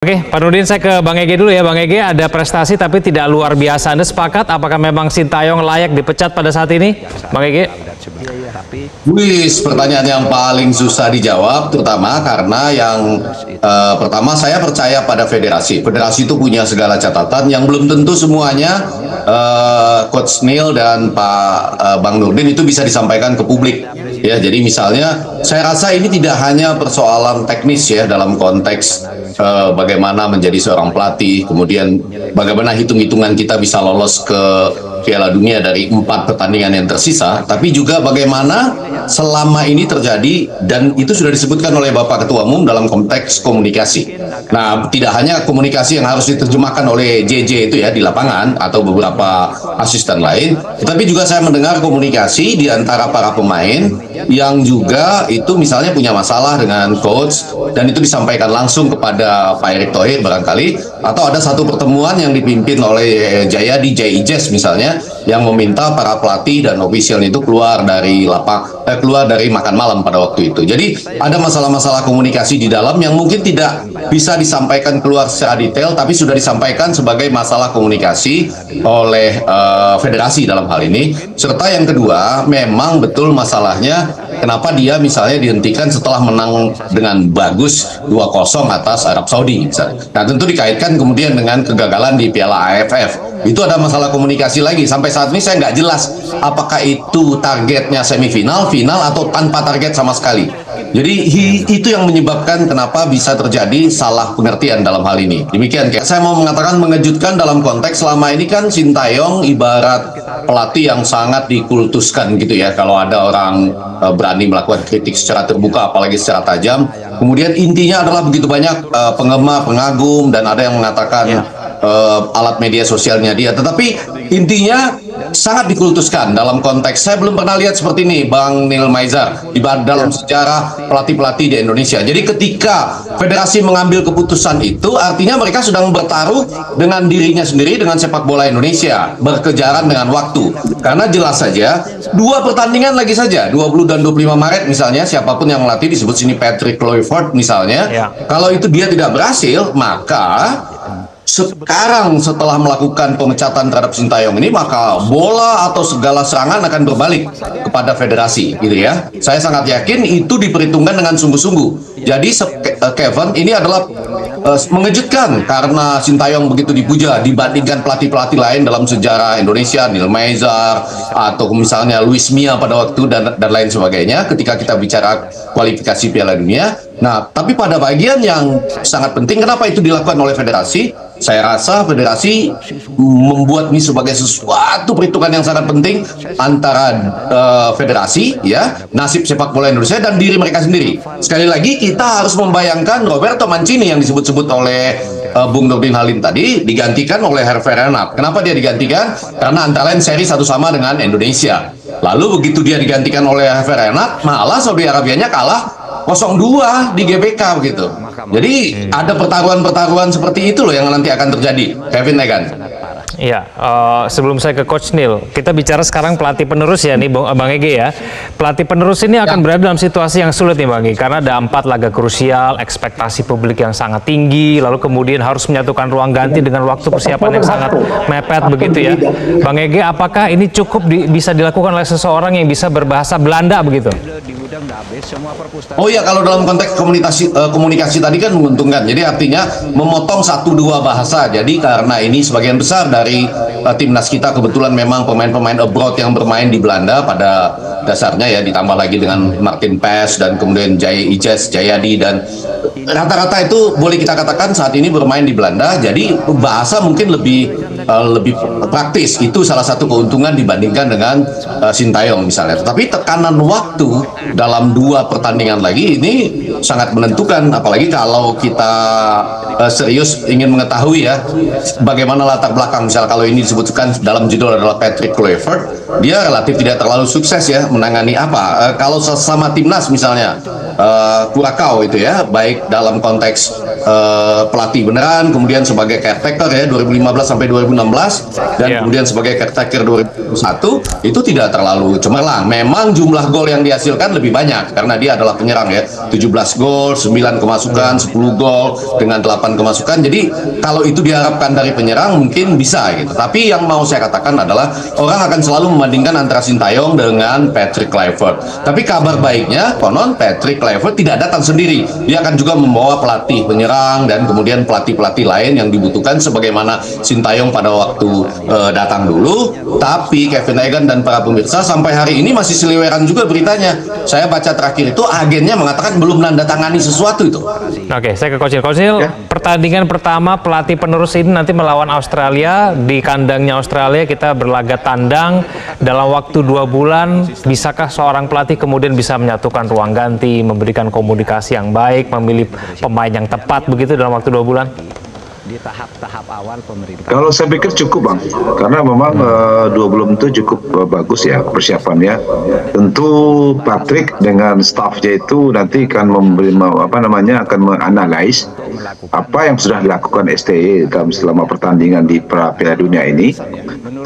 Oke, Pak Nurdin, saya ke Bang Ege dulu ya. Bang Ege, ada prestasi tapi tidak luar biasa. Anda sepakat apakah memang Sintayong layak dipecat pada saat ini? Bang Ege? Pertanyaan yang paling susah dijawab, terutama karena yang pertama saya percaya pada federasi. Federasi itu punya segala catatan yang belum tentu semuanya Coach Neil dan Pak Bang Nurdin itu bisa disampaikan ke publik. Ya, jadi misalnya saya rasa ini tidak hanya persoalan teknis ya dalam konteks bagaimana menjadi seorang pelatih, kemudian bagaimana hitung-hitungan kita bisa lolos ke Piala Dunia dari 4 pertandingan yang tersisa, tapi juga bagaimana selama ini terjadi, dan itu sudah disebutkan oleh Bapak Ketua Umum dalam konteks komunikasi. Nah, tidak hanya komunikasi yang harus diterjemahkan oleh JJ itu ya di lapangan atau beberapa asisten lain, tetapi juga saya mendengar komunikasi di antara para pemain yang juga itu misalnya punya masalah dengan coach, dan itu disampaikan langsung kepada Pak Erick Thohir barangkali, atau ada satu pertemuan yang dipimpin oleh Jayadi Jaijes misalnya, yang meminta para pelatih dan ofisial itu keluar dari makan malam pada waktu itu. Jadi ada masalah-masalah komunikasi di dalam yang mungkin tidak bisa disampaikan keluar secara detail, tapi sudah disampaikan sebagai masalah komunikasi oleh federasi dalam hal ini. Serta yang kedua, memang betul masalahnya kenapa dia misalnya dihentikan setelah menang dengan bagus 2-0 atas Arab Saudi misalnya. Nah, tentu dikaitkan kemudian dengan kegagalan di Piala AFF. Itu ada masalah komunikasi lagi. Sampai saat ini saya nggak jelas apakah itu targetnya semifinal, final, atau tanpa target sama sekali. Jadi itu yang menyebabkan kenapa bisa terjadi salah pengertian dalam hal ini. Demikian, saya mau mengatakan mengejutkan dalam konteks selama ini kan Sintayong ibarat pelatih yang sangat dikultuskan gitu ya. Kalau ada orang berani melakukan kritik secara terbuka, apalagi secara tajam, kemudian intinya adalah begitu banyak penggemar, pengagum, dan ada yang mengatakan alat media sosialnya dia. Tetapi intinya sangat dikultuskan dalam konteks. Saya belum pernah lihat seperti ini, Bang Neil Maizar, di dalam sejarah pelatih-pelatih di Indonesia. Jadi ketika federasi mengambil keputusan itu, artinya mereka sedang bertaruh dengan dirinya sendiri, dengan sepak bola Indonesia, berkejaran dengan waktu. Karena jelas saja, 2 pertandingan lagi saja, 20 dan 25 Maret misalnya, siapapun yang melatih, disebut sini Patrick Kluivert misalnya, kalau itu dia tidak berhasil, maka sekarang setelah melakukan pemecatan terhadap Sintayong ini, maka bola atau segala serangan akan berbalik kepada federasi, gitu ya. Saya sangat yakin itu diperhitungkan dengan sungguh-sungguh. Jadi Kevin, ini adalah mengejutkan karena Sintayong begitu dipuja dibandingkan pelatih-pelatih lain dalam sejarah Indonesia, Neil Maizar atau misalnya Luis Mia pada waktu dan lain sebagainya ketika kita bicara kualifikasi Piala Dunia. Nah, tapi pada bagian yang sangat penting, kenapa itu dilakukan oleh federasi? Saya rasa federasi membuat ini sebagai sesuatu perhitungan yang sangat penting antara federasi, ya, nasib sepak bola Indonesia dan diri mereka sendiri. Sekali lagi kita harus membayangkan Roberto Mancini yang disebut-sebut oleh Bung Nurdin Halid tadi digantikan oleh Hervé Renard. Kenapa dia digantikan? Karena antara lain seri satu sama dengan Indonesia. Lalu begitu dia digantikan oleh Hervé Renard, malah Saudi Arabianya kalah 0-2 di GBK begitu. Jadi ada pertaruhan-pertaruhan seperti itu loh yang nanti akan terjadi, Kevin Negan. Iya, sebelum saya ke Coach Neil, kita bicara sekarang pelatih penerus ya nih Bang Ege ya. Pelatih penerus ini akan berada dalam situasi yang sulit nih Bang Ege, karena ada 4 laga krusial, ekspektasi publik yang sangat tinggi, lalu kemudian harus menyatukan ruang ganti dengan waktu persiapan yang sangat mepet begitu ya. Bang Ege, apakah ini cukup bisa dilakukan oleh seseorang yang bisa berbahasa Belanda begitu? Oh ya, kalau dalam konteks komunikasi tadi kan menguntungkan. Jadi artinya memotong 1-2 bahasa. Jadi karena ini sebagian besar dari timnas kita kebetulan memang pemain-pemain abroad yang bermain di Belanda pada dasarnya ya, ditambah lagi dengan Martin Paes dan kemudian Jayadi, dan rata-rata itu boleh kita katakan saat ini bermain di Belanda. Jadi bahasa mungkin lebih praktis. Itu salah satu keuntungan dibandingkan dengan Sintayong misalnya. Tetapi tekanan waktu dalam 2 pertandingan lagi ini sangat menentukan, apalagi kalau kita serius ingin mengetahui ya bagaimana latar belakang. Misal kalau ini disebutkan dalam judul adalah Patrick Kluivert, dia relatif tidak terlalu sukses ya menangani apa. Kalau sesama timnas misalnya Curacao itu ya, baik dalam konteks pelatih beneran, kemudian sebagai caretaker ya 2015 sampai 2016, dan kemudian sebagai caretaker 2021 itu tidak terlalu cemerlang. Memang jumlah gol yang dihasilkan lebih banyak karena dia adalah penyerang ya, 17 gol, 9 kemasukan, 10 gol dengan 8 kemasukan. Jadi kalau itu diharapkan dari penyerang mungkin bisa gitu. Tapi yang mau saya katakan adalah orang akan selalu membandingkan antara Sintayong dengan Patrick Kluivert. Tapi kabar baiknya konon Patrick Kluivert tidak datang sendiri. Dia akan juga membawa pelatih penyerang dan kemudian pelatih-pelatih lain yang dibutuhkan sebagaimana Sintayong pada waktu datang dulu. Tapi Kevin Egan dan para pemirsa sampai hari ini masih seliweran juga beritanya. Saya baca terakhir itu agennya mengatakan belum menandatangani sesuatu itu. Oke, saya ke Coach Neil. Coach Neil, pertandingan pertama pelatih penerus ini nanti melawan Australia di kandangnya Australia. Kita berlaga tandang dalam waktu 2 bulan. Bisakah seorang pelatih kemudian bisa menyatukan ruang ganti, memberikan komunikasi yang baik, memilih pemain yang tepat begitu dalam waktu 2 bulan? Di tahap-tahap awal pemerintah. Kalau saya pikir cukup Bang, karena memang 2 bulan itu cukup bagus ya persiapannya. Tentu Patrick dengan staffnya itu nanti akan memberi akan menganalisis apa yang sudah dilakukan STY selama pertandingan di Piala Dunia ini.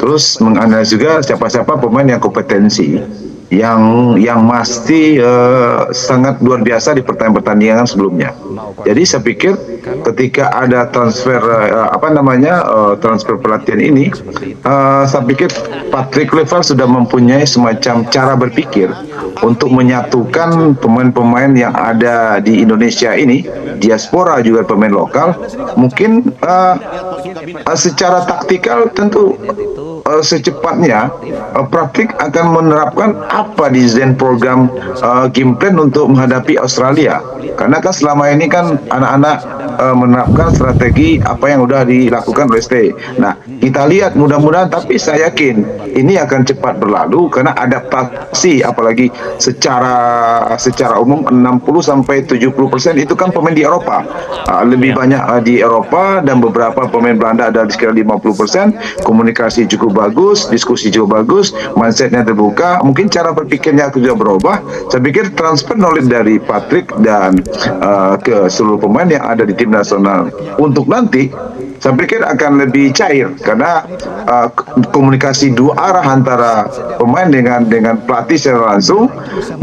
Terus menganalisis juga siapa-siapa pemain yang kompetensi yang pasti sangat luar biasa di pertandingan sebelumnya. Jadi saya pikir ketika ada transfer transfer pelatihan ini, saya pikir Patrick Kluivert sudah mempunyai semacam cara berpikir untuk menyatukan pemain-pemain yang ada di Indonesia ini, diaspora juga pemain lokal. Mungkin secara taktikal tentu secepatnya Patrick akan menerapkan apa desain program game plan untuk menghadapi Australia, karena kan selama ini kan anak-anak menerapkan strategi apa yang sudah dilakukan oleh STY. Nah, kita lihat mudah-mudahan, tapi saya yakin ini akan cepat berlalu karena adaptasi, apalagi secara umum 60-70% itu kan pemain di Eropa, lebih banyak di Eropa, dan beberapa pemain Belanda ada di sekitar 50%. Komunikasi cukup bagus, diskusi juga bagus, mindsetnya terbuka, mungkin cara berpikirnya sudah berubah. Saya pikir transfer knowledge dari Patrick dan ke seluruh pemain yang ada di tim nasional untuk nanti, saya pikir akan lebih cair karena komunikasi dua arah antara pemain dengan pelatih secara langsung.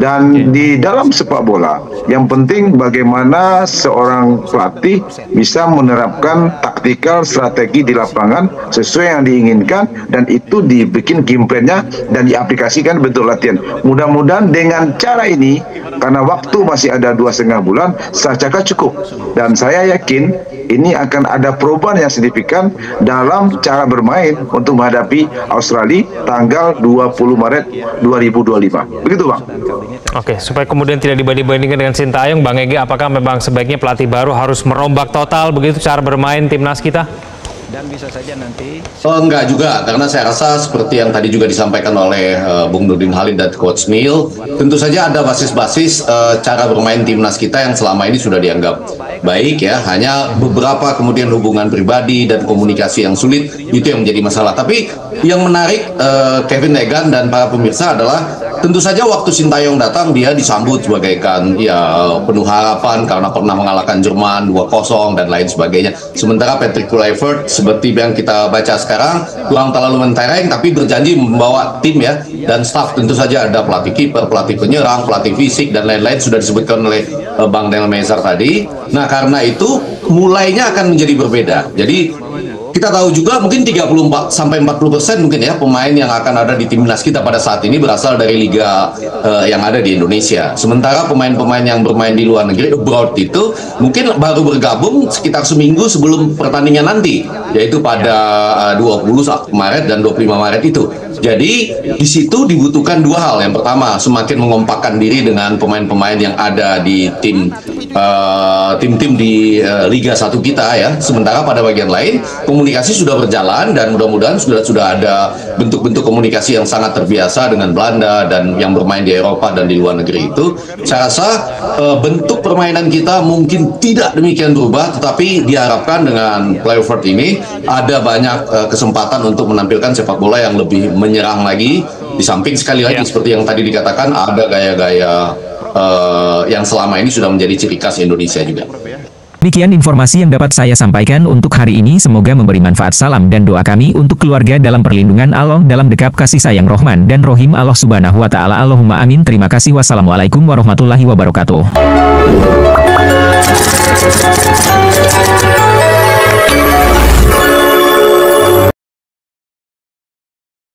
Dan di dalam sepak bola yang penting bagaimana seorang pelatih bisa menerapkan taktikal strategi di lapangan sesuai yang diinginkan, dan itu dibikin game plan-nya dan diaplikasikan bentuk latihan. Mudah-mudahan dengan cara ini, karena waktu masih ada 2,5 bulan, saya cakap cukup, dan saya yakin ini akan ada perubahan yang signifikan dalam cara bermain untuk menghadapi Australia tanggal 20 Maret 2025. Begitu Bang. Oke, supaya kemudian tidak dibanding-bandingkan dengan Sintayong, Bang Ege, apakah memang sebaiknya pelatih baru harus merombak total begitu cara bermain timnas kita? Dan bisa saja nanti Enggak juga, karena saya rasa seperti yang tadi juga disampaikan oleh Bung Nurdin Halid dan Coach Neil, tentu saja ada basis-basis cara bermain timnas kita yang selama ini sudah dianggap baik ya, hanya beberapa kemudian hubungan pribadi dan komunikasi yang sulit itu yang menjadi masalah. Tapi yang menarik Kevin Egan dan para pemirsa adalah tentu saja waktu Sintayong datang dia disambut sebagai penuh harapan karena pernah mengalahkan Jerman 2-0 dan lain sebagainya. Sementara Patrick Kluivert seperti yang kita baca sekarang kurang terlalu mentereng, tapi berjanji membawa tim ya, dan staff tentu saja ada pelatih kiper, pelatih penyerang, pelatih fisik dan lain-lain sudah disebutkan oleh Bang Daniel Mezar tadi. Nah, karena itu mulainya akan menjadi berbeda. Jadi kita tahu juga mungkin 34-40% mungkin ya pemain yang akan ada di timnas kita pada saat ini berasal dari liga yang ada di Indonesia. Sementara pemain-pemain yang bermain di luar negeri abroad itu mungkin baru bergabung sekitar seminggu sebelum pertandingan nanti, yaitu pada 20 Maret dan 25 Maret itu. Jadi di situ dibutuhkan dua hal. Yang pertama, semakin mengompakkan diri dengan pemain-pemain yang ada di tim-tim di Liga 1 kita ya. Sementara pada bagian lain komunikasi sudah berjalan dan mudah-mudahan sudah ada bentuk-bentuk komunikasi yang sangat terbiasa dengan Belanda dan yang bermain di Eropa dan di luar negeri itu. Saya rasa bentuk permainan kita mungkin tidak demikian berubah, tetapi diharapkan dengan Kluivert ini ada banyak kesempatan untuk menampilkan sepak bola yang lebih menyerang lagi. Di samping sekali lagi seperti yang tadi dikatakan ada gaya-gaya yang selama ini sudah menjadi ciri khas Indonesia juga. Demikian informasi yang dapat saya sampaikan untuk hari ini. Semoga memberi manfaat. Salam dan doa kami untuk keluarga dalam perlindungan Allah, dalam dekap kasih sayang Rahman dan Rohim Allah Subhanahu wa Ta'ala. Allahumma amin. Terima kasih. Wassalamualaikum warahmatullahi wabarakatuh.